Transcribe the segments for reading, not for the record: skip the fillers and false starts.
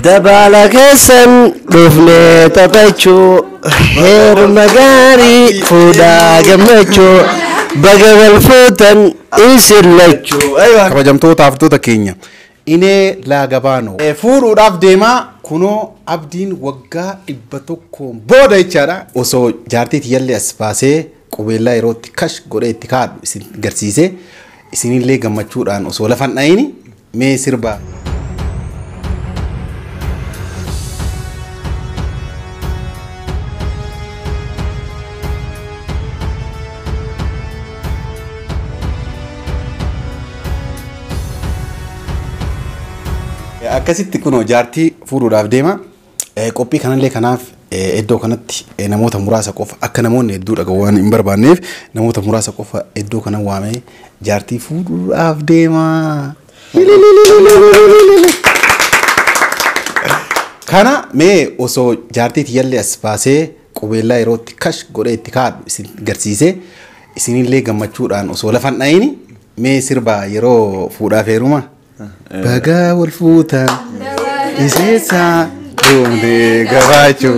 دبالة كسن رفني تبچو هير مغاري فودا جمچو بغل فوتن إسلچو أيوة كبجمتو تافتو تكينيا إني لا غبانو فورو داف ديما كونو أبدين وغا إبتوكم بودا يچارا وسو جارتي تيالي أسباسي قبيلا يروت كش غوري اتكاد غرسيسي إسيني لي غمچو دان وسو لفن نايني مي سربا akkasitti kuno jaartii fuudhuudhaaf deema qophii kanallee kanaaf iddoo kanatti namoota muraasa qofa akka namoonni hedduu dhagahu waan hin barbaanneef namoota muraasa qofa iddoo kana waamee jaartii fuudhuudhaaf deema kana mee osoo jaartii tiyyallee as baasee qubeellaa yerootti kash godhee itti kaadhu isin garsiisee isinillee gammachuudhaan osoo lafan dhayini mee sirba yeroo fuudhaaf heeruma baga wal fuutan isesa donde gabacho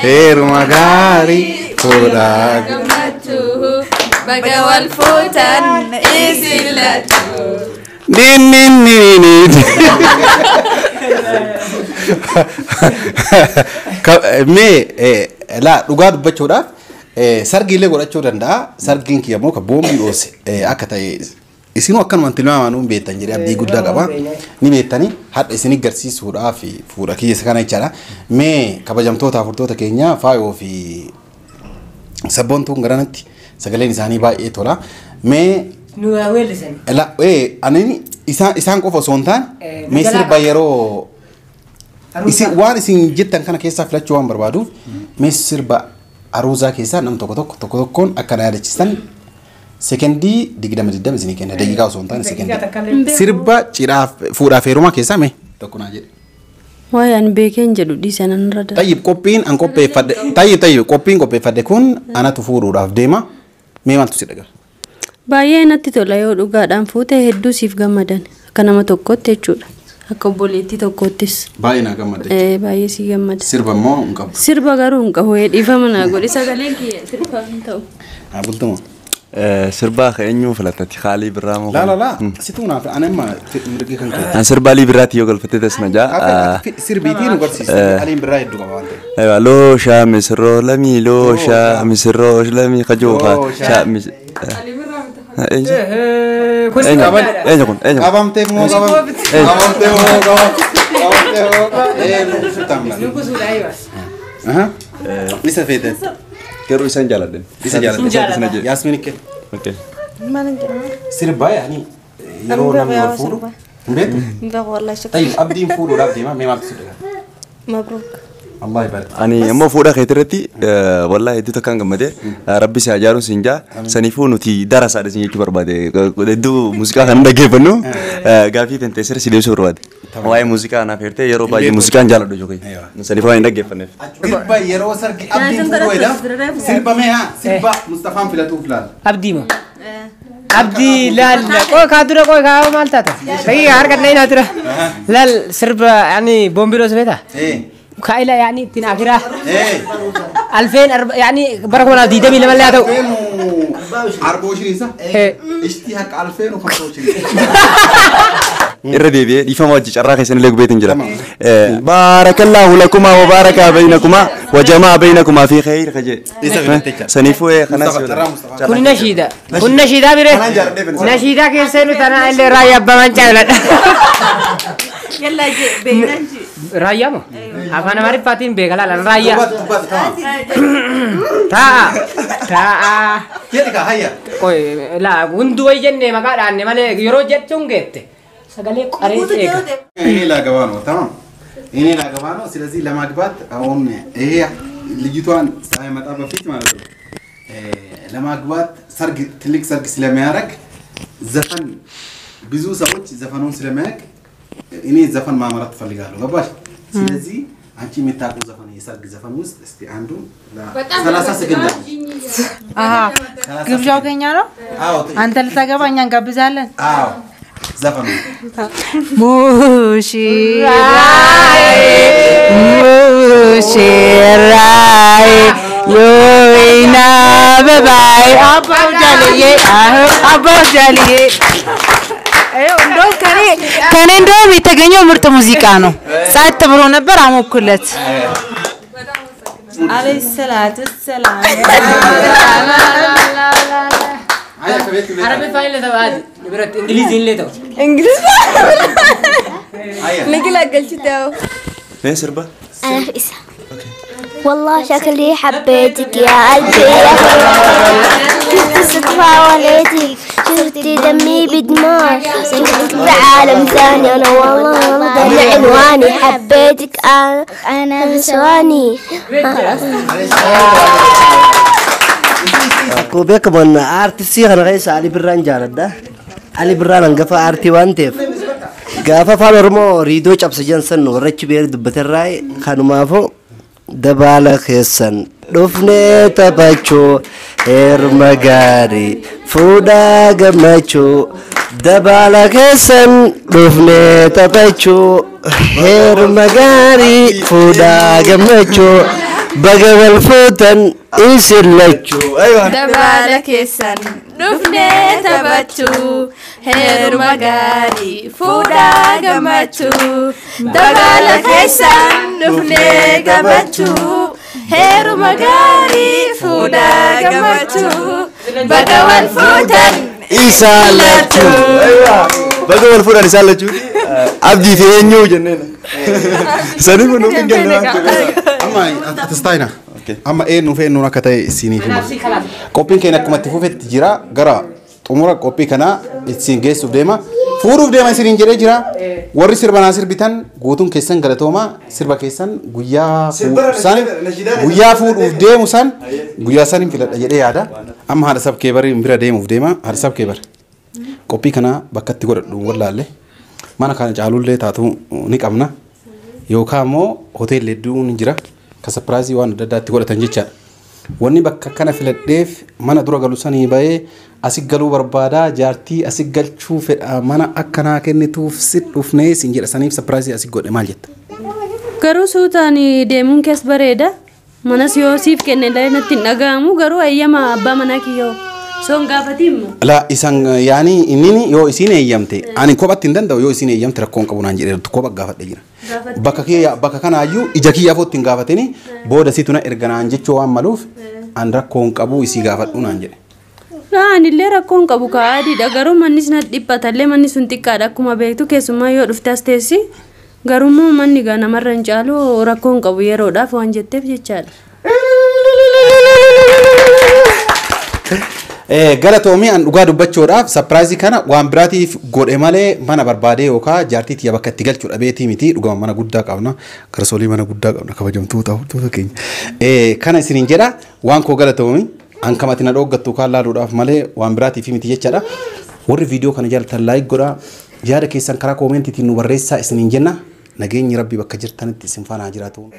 heeruma gaarii fuudhaa gammachu baga wal fuutan isilatu mee la dhugaa dubbachuudhaaf sargiilee godhachuu danda'a sargiin kiyyamoo ka boombii dhoose akka ta'e isinu akkanuma tilmaamaan beektan jedhee abdii guddaa qaba ni beektani hadha isini garsiisuudhaaf fuudha kiyya kana jechaadha mee kabajamtoota afurtoota keenya faayoo fi sabboontuun garanatti sagaleen isaanii baay'ee tola mee nu weellisan la anani isaan qofa osoo hin taane mee sirba yeroo waan isin jettan kana keessaa filachuu waan barbaaduuf mee sirba aruuzaa keessaa nam tokkoon akkana yaadachiistan Sekendi digdama isinii kenna daqiiqaa osoo hin taane sekendi sirba cidhaaf fuudhaaf heerumaa keessaa mee tokko naa jedhe waan beekeen jedhu dhiisan anarra tayyib qophiin an qopheeffadhe tayyib qophiin qopheeffadhe kun anatu fuudhuudhaaf deema mee maaltu si dhagara baay'ee natti tola yoo dhugaadhaan fuute hedduu siif gammadan akka nama tokkotti jechuudha akka obboleettii tokkottis baay'ee na gammada baay'ee si gammada sirba immoo hin qabu sirba garuu hin qabu dhiifama naa godhi sagaleen kiyya sirba hin ta'u haa bultuma سربا خينيو فلتتي خالي برامو لا ستونا انا ما مرقي كان انا سربا لي براتي يوغل فتتس نجا سربيتي نغرسي علي براي دوغوانت ايوا لو شا مسرو لمي لو شا مسرو لمي خجوفا شا مس كيرو يسان جالدن ياسمين كيف اوكي سربا يعني يرو لم يفور بيت لا والله شكرا طيب ابدي فور ولا ابدي ما مبروك الله يبارك اني مو فودا خيترتي والله دي تكان غمده ربي سيجارو سنجا سنيفو نتي درس ادي سنجي برباده دو موسيقى كان دغيفنو غافي فنتسر سيليسو رواد واي موسيقى انا فيرتي يرو باجي موسيقى جالدو جوكاي سنيفو اين دغيفن سربا يرو سرك ابدي فور ولا سربا مها سربا مصطفى فلاتو فلان abdi mo abdi lal ko kadura ko ka maltata sai har kan naina tura lal sirba yani bombilo sebeta كايلا يعني تناكرة 2000 يعني بركونا دي دمي لما لا تو 24 صح اشتياق 2025 الردي بي يفهم وجه شراخ سن لك بيت انجلا بارك الله لكما وبارك بينكما وجمع بينكما في خير خجي سنيفو خناس كنا نشيدا بيره نشيدا كيسن تنا اللي رايا بمنجل يلا جي بينجي رايا ما أفنى ماري باتين بيجلا رايا تا كيف هيا كوي لا غندوي جنة ما قال عنه ماله يورو جت چونغته سكالي قريت إيه إني لا جوانو تمام إني لا جوانو سلزي لما قبض أون إيه اللي جتوان ساي ما تابع فيت ما له لما قبض سرق تلك سرق سلاميارك زفن بزو سوتش زفنون سلاميك إني زفن ما مرت فلقاله قباش سلزي أنتي متاكو زفن يسرق زفن وست استي عنده ثلاثة سكند ግብዣው ከኛ ነው አንተ ልታገባ እኛን ጋብዛለን زفن ሙሽራ Shirai Yoina Babai Abba Jaliye Abba Jaliye እንደው ከኔ እንደውም የተገኘው ምርጥ ሙዚቃ ነው። ጸጥ ብሎ ነበር አሞኩለት። አለይ ሰላቱ ሰላም عربي فايل تبعد نبرت انجليزي اللي تو انجليزي نقول اقل تاو ليه سربا أنا فيسا والله شكلي حبيتك يا قلبي شفت صدفة وليتك شفتي دمي بدمار شفتك بعالم ثاني أنا والله ضل عنواني حبيتك أنا بثواني Aku beekaman artistii kana keessa Ali Birraan jaaladha. Ali Birraan hangafa aartii waan ta'eef gaafa afaan Oromoo riidoo cabsa san warrachi beerii dubbaterraa kanumaafuu dabaala keessan dhufnee taphachuu heeruma gaarii fuudhaa gammachuu dabaala keessan dhufnee taphachuu heeruma gaarii fuudhaa gammachuu baga wal fuutan isilachuu dabaala keessan dhufnee taphachuu heeruma gaarii fuudhaa gammachuu dabaala keessan dhufnee gammachuu heeruma gaarii fuudhaa gammachuu baga wal fuutan isalachuu baga wal fuudhan isalachuu abdii fi eenyu jenneen sanii kun nuuf hin galle amma atastayna amma eenyu fi eenyu akka ta'e isiniif hima qophiin keenya akkuma itti fufetti jira gara xumura qophii kana isin geessuuf deema fuudhuuf deema isiniin jedhee jira warri sirbanaa sirbitan guutuun keessan galatooma sirba keessan guyyaa fuudhuuf deemu san guyyaa san hin filadha jedhee yaada amma haadha sabkee bari bira deemuuf deema haadha sabkee bari qophii kana bakka itti godhadhu wallaalle mana kana caalullee taatu ni qabna yookaan immoo hoteelli hedduun jira ka sapiraayizii waan adda addaatti godhatan jechaadha. Wanni bakka kana filadheef mana dura galu sanii bahee asii galuu barbaadaa jaartii asii galchuu fedha mana akkanaa kennituuf sit dhufnee siin jedha saniif sapiraayizii asii godhe maal jetta? Garuu suutaan deemuun kees bareeda. Manas yoo siif kenne illee natti hin dhaga'amu garuu eeyyama abbaa manaa kiyyoo. Soon gaafatiimmoo. La isan yaani inni yoo isin eeyyamte ani kophatti hin danda'u yoo isin eeyyamte rakkoon qabu naan jedhee kopha gaafadhe jira. Bakka kanaayyuu ija kiyyaa footti hin gaafatini booda situna erganaan jechuu waan maluuf an rakkoon qabu isii gaafadhu naan jedhe. Anillee rakkoon qabu kaa'aadhiidha garuu mannis na dhiphatallee manni sun xiqqaadha akkuma beektu keessumaa yoo dhufte as teessi garummoo manni gaa namarra hin caalu rakkoon qabu yeroodhaaf waan jetteef jechaadha. Galatoomii an dhugaa dubbachuudhaaf sapiraayizii kana waan biraatiif godhe malee mana barbaadee yookaan jaartii tiyya bakka itti galchuu dhabeetii miti dhugama mana guddaa qabna garsoolii mana guddaa qabna kabajamtoota hordoftoota keenya kana isiniin jedha waan koo galatoomii an kamatti na dhooggattu kaan laaluudhaaf malee waan biraatiif miti jechaadha warri viidiyoo kana jaalatan laayik godha yaada keessan karaa koomentiitiin nu barreessaa isiniin jenna nageenyi rabbii bakka jirtanitti isin faana jiraatu.